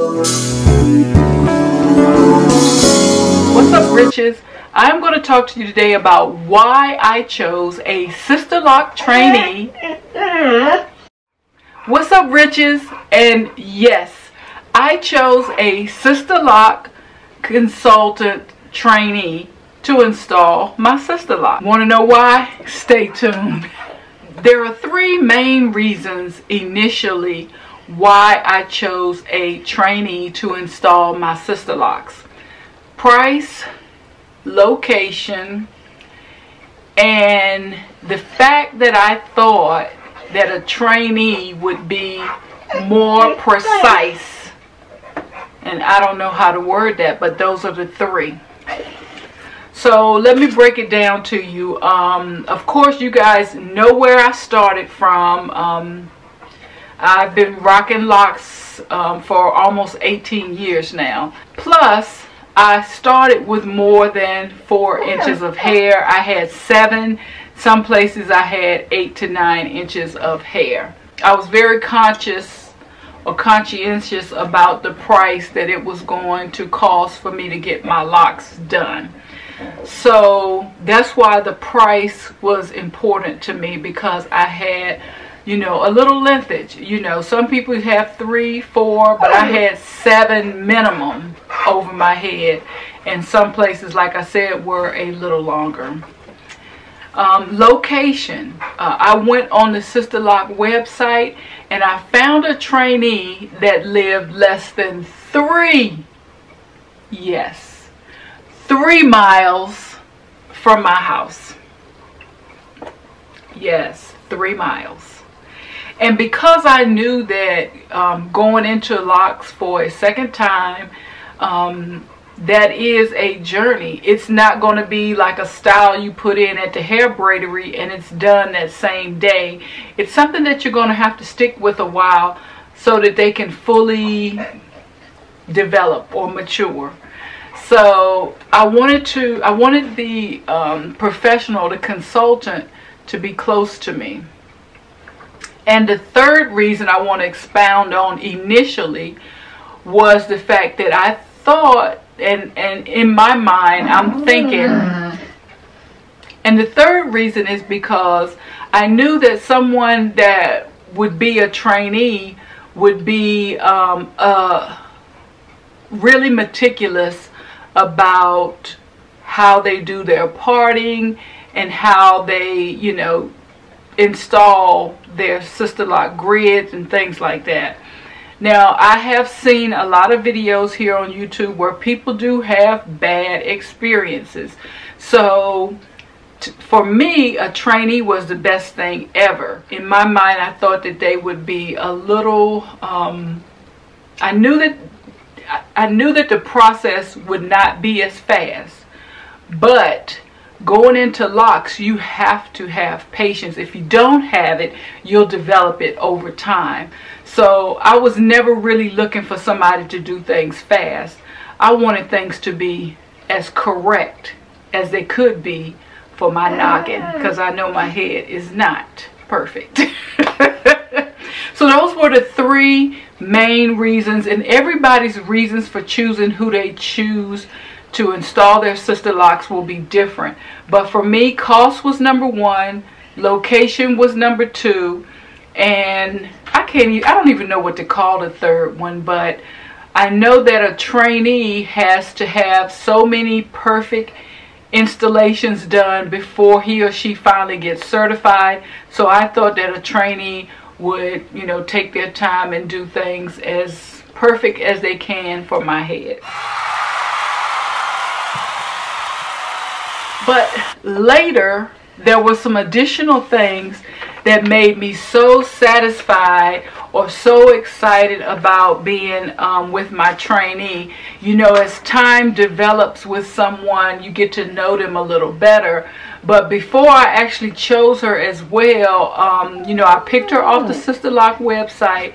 What's up, Riches? I'm going to talk to you today about why I chose a Sisterlock trainee. What's up, Riches? And yes, I chose a Sisterlock consultant trainee to install my Sisterlock. Want to know why? Stay tuned. There are three main reasons initially why I chose a trainee to install my Sisterlocks: price, location, and the fact that I thought that a trainee would be more precise. And I don't know how to word that, but those are the three. So let me break it down to you. Of course, you guys know where I started from. I've been rocking locks for almost 18 years now. Plus, I started with more than 4 inches of hair. I had 7. Some places I had 8 to 9 inches of hair. I was very conscientious about the price that it was going to cost for me to get my locks done. So that's why the price was important to me, because I had, you know, a little lengthage. You know, some people have 3, 4, but I had 7 minimum over my head, and some places, like I said, were a little longer. Location. I went on the Sisterlock website and I found a trainee that lived less than 3 miles from my house. Yes, 3 miles. And because I knew that going into locks for a second time, that is a journey. It's not going to be like a style you put in at the hair braidery and it's done that same day. It's something that you're going to have to stick with a while so that they can fully develop or mature. So I wanted the professional, the consultant, to be close to me. And the third reason I want to expound on initially was the fact that I thought, and in my mind I'm thinking, and the third reason is because I knew that someone that would be a trainee would be really meticulous about how they do their parting and how they, you know, install their Sisterlock grids and things like that. Now, I have seen a lot of videos here on YouTube where people do have bad experiences. So for me, a trainee was the best thing ever. In my mind, I thought that they would be a little, I knew that the process would not be as fast. But going into locks, you have to have patience. If you don't have it, you'll develop it over time. So I was never really looking for somebody to do things fast. I wanted things to be as correct as they could be for my noggin, because I know my head is not perfect. So those were the 3 main reasons, and everybody's reasons for choosing who they choose to install their Sisterlocks will be different. But for me, cost was number 1, location was number 2, and I don't even know what to call the third one, but I know that a trainee has to have so many perfect installations done before he or she finally gets certified. So I thought that a trainee would, you know, take their time and do things as perfect as they can for my head. But later, there were some additional things that made me so satisfied or so excited about being with my trainee. You know, as time develops with someone, you get to know them a little better. But before I actually chose her as well, you know, I picked her off the Sisterlock website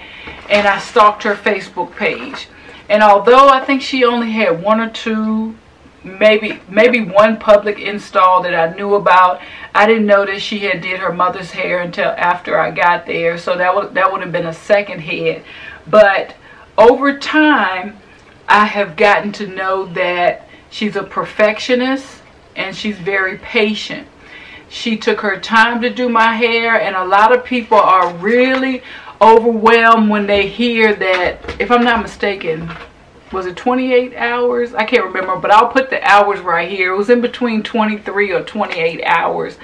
and I stalked her Facebook page. And although I think she only had 1 or 2, maybe 1 public install that I knew about, I didn't know that she had did her mother's hair until after I got there. So that would have been a second head. But over time, I have gotten to know that she's a perfectionist and she's very patient. She took her time to do my hair, and a lot of people are really overwhelmed when they hear that, if I'm not mistaken, was it 28 hours? I can't remember, but I'll put the hours right here. It was in between 23 or 28 hours.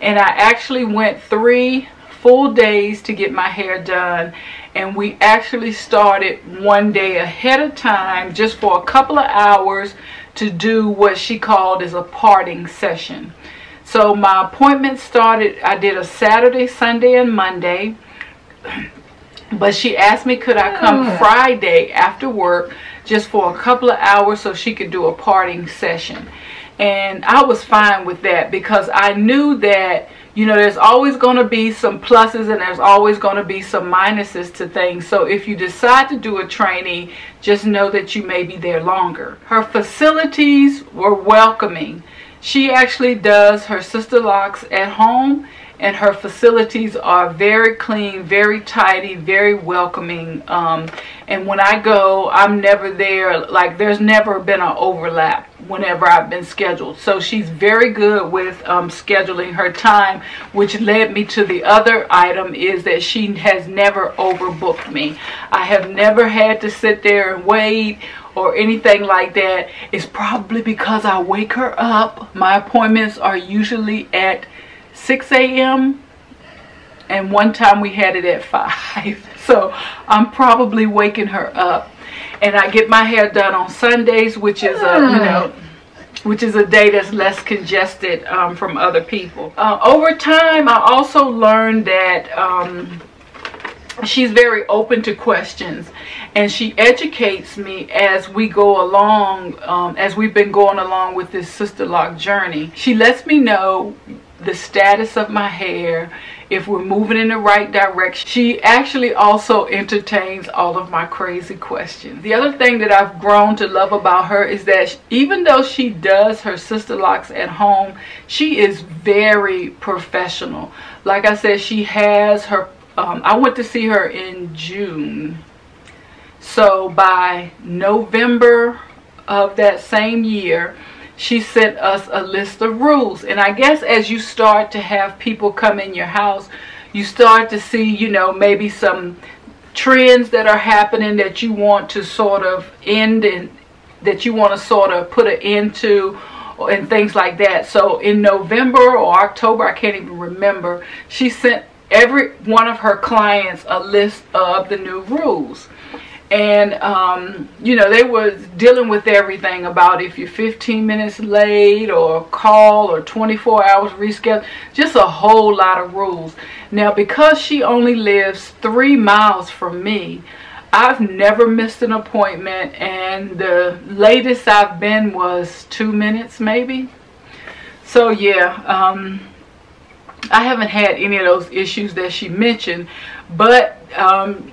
And I actually went 3 full days to get my hair done. And we actually started one day ahead of time just for a couple of hours to do what she called as a parting session. So my appointment started, I did a Saturday, Sunday, and Monday. But she asked me could I come Friday after work just for a couple of hours so she could do a parting session. And I was fine with that because I knew that, you know, there's always going to be some pluses and there's always going to be some minuses to things. So if you decide to do a trainee, just know that you may be there longer. Her facilities were welcoming. She actually does her Sisterlocks at home, and her facilities are very clean, very tidy, very welcoming. And when I go, I'm never there. Like, there's never been an overlap whenever I've been scheduled. So she's very good with scheduling her time, which led me to the other item, is that she has never overbooked me. I have never had to sit there and wait or anything like that. It's probably because I wake her up. My appointments are usually at 6 a.m. and one time we had it at 5. So I'm probably waking her up. And I get my hair done on Sundays, which is a, you know, which is a day that's less congested from other people. Over time, I also learned that she's very open to questions, and she educates me as we go along, as we've been going along with this Sisterlock journey. She lets me know the status of my hair, if we're moving in the right direction. She actually also entertains all of my crazy questions. The other thing that I've grown to love about her is that even though she does her Sisterlocks at home, she is very professional. Like I said, she has her, I went to see her in June. So by November of that same year, she sent us a list of rules. And I guess as you start to have people come in your house, you start to see, you know, maybe some trends that are happening that you want to sort of end, and that you want to sort of put an end to, and things like that. So in November or October, I can't even remember, she sent every one of her clients a list of the new rules. And you know, they were dealing with everything about if you're 15 minutes late or call or 24 hours reschedule, just a whole lot of rules. Now, because she only lives 3 miles from me, I've never missed an appointment, and the latest I've been was 2 minutes maybe. So yeah, I haven't had any of those issues that she mentioned, but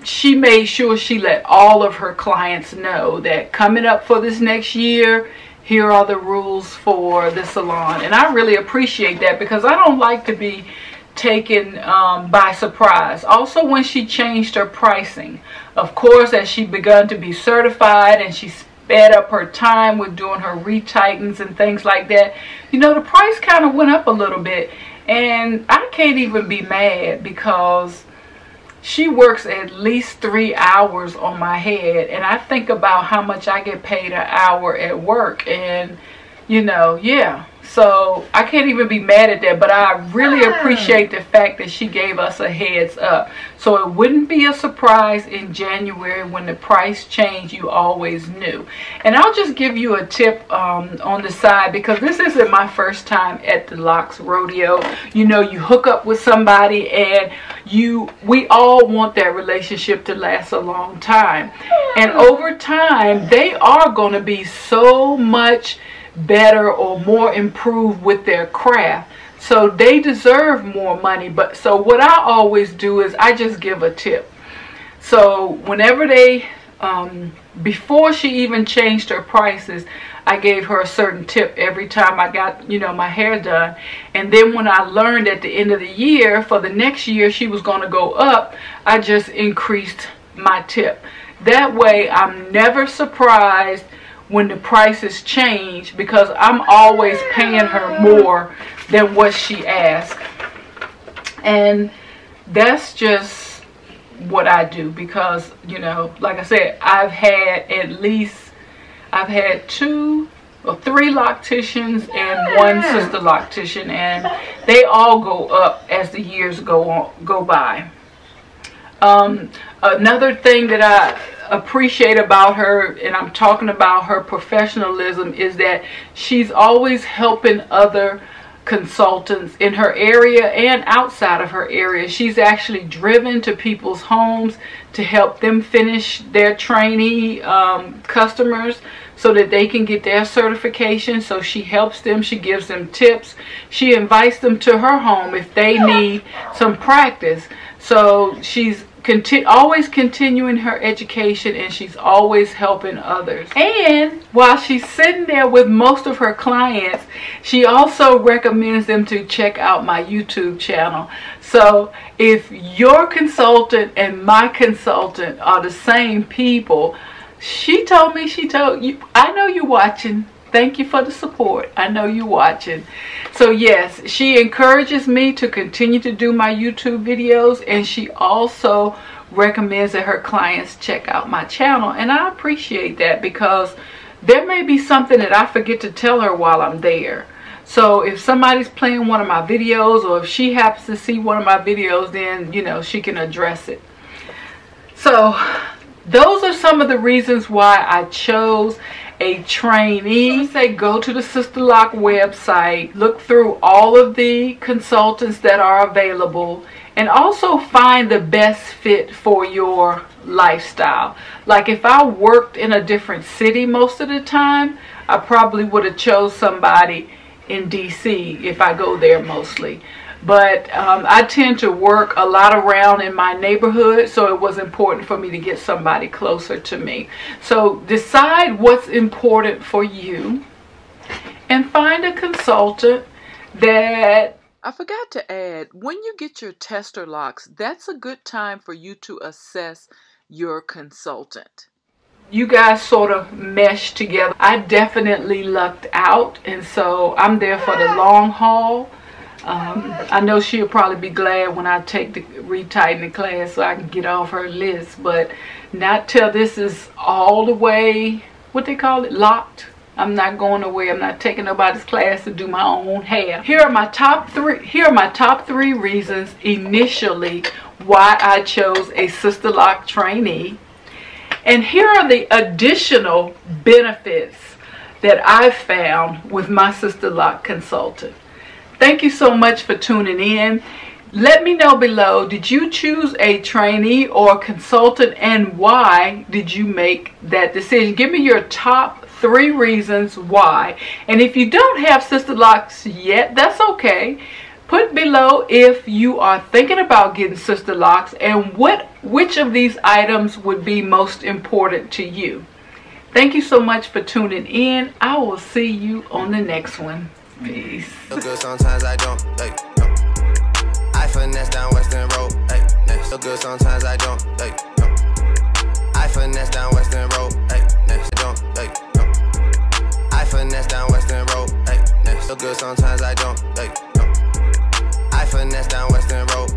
she made sure she let all of her clients know that coming up for this next year, here are the rules for the salon. And I really appreciate that, because I don't like to be taken by surprise. Also, when she changed her pricing, of course, as she begun to be certified and she sped up her time with doing her retightens and things like that, you know, the price kind of went up a little bit. And I can't even be mad, because she works at least 3 hours on my head, and I think about how much I get paid an hour at work, and you know, yeah. So I can't even be mad at that, but I really appreciate the fact that she gave us a heads up. So it wouldn't be a surprise in January when the price changed. You always knew. And I'll just give you a tip on the side, because this isn't my first time at the Locks Rodeo. You know, you hook up with somebody and we all want that relationship to last a long time. And over time, they are going to be so much better or more improved with their craft, so they deserve more money. But so what I always do is I just give a tip. So whenever they before she even changed her prices, I gave her a certain tip every time I got, you know, my hair done. And then when I learned at the end of the year, for the next year she was going to go up, I just increased my tip. That way I'm never surprised when the prices change, because I'm always paying her more than what she asked. And that's just what I do, because, you know, like I said, I've had 2 or 3 locticians and 1 sister loctician, and they all go up as the years go by. Another thing that I appreciate about her, and I'm talking about her professionalism, is that she's always helping other consultants in her area and outside of her area. She's actually driven to people's homes to help them finish their trainee customers so that they can get their certification. So she helps them, she gives them tips, she invites them to her home if they need some practice. So she's always continuing her education, and she's always helping others. And while she's sitting there with most of her clients, she also recommends them to check out my YouTube channel. So if your consultant and my consultant are the same people, she told you, I know you're watching. Thank you for the support. I know you're watching. So yes, she encourages me to continue to do my YouTube videos, and she also recommends that her clients check out my channel. And I appreciate that, because there may be something that I forget to tell her while I'm there. So if somebody's playing one of my videos, or if she happens to see one of my videos, then, you know, she can address it. So those are some of the reasons why I chose a trainee. I say go to the Sisterlock website, look through all of the consultants that are available, and also find the best fit for your lifestyle. Like if I worked in a different city most of the time, I probably would have chose somebody in DC if I go there mostly. But I tend to work a lot around in my neighborhood, so it was important for me to get somebody closer to me. So decide what's important for you and find a consultant that... I forgot to add, when you get your tester locks, that's a good time for you to assess your consultant. You guys sort of mesh together. I definitely lucked out, and so I'm there for the long haul. I know she'll probably be glad when I take the retightening class so I can get off her list, but not till this is all the way, what they call it, locked. I'm not going away. I'm not taking nobody's class to do my own hair. Here are my top 3 reasons initially why I chose a Sisterlock trainee. And here are the additional benefits that I've found with my Sisterlock consultant. Thank you so much for tuning in. Let me know below, did you choose a trainee or consultant, and why did you make that decision? Give me your top 3 reasons why. And if you don't have Sisterlocks yet, that's okay. Put below if you are thinking about getting Sisterlocks and which of these items would be most important to you. Thank you so much for tuning in. I will see you on the next one. Peace. So good sometimes I don't, like, no. I finesse down Western Road, like, next. So good sometimes I don't, like, no. I finesse down Western Road, like, next. Don't, like, no. I finesse down Western Road, like, next. So good sometimes I don't, like, no. I finesse down Western Road.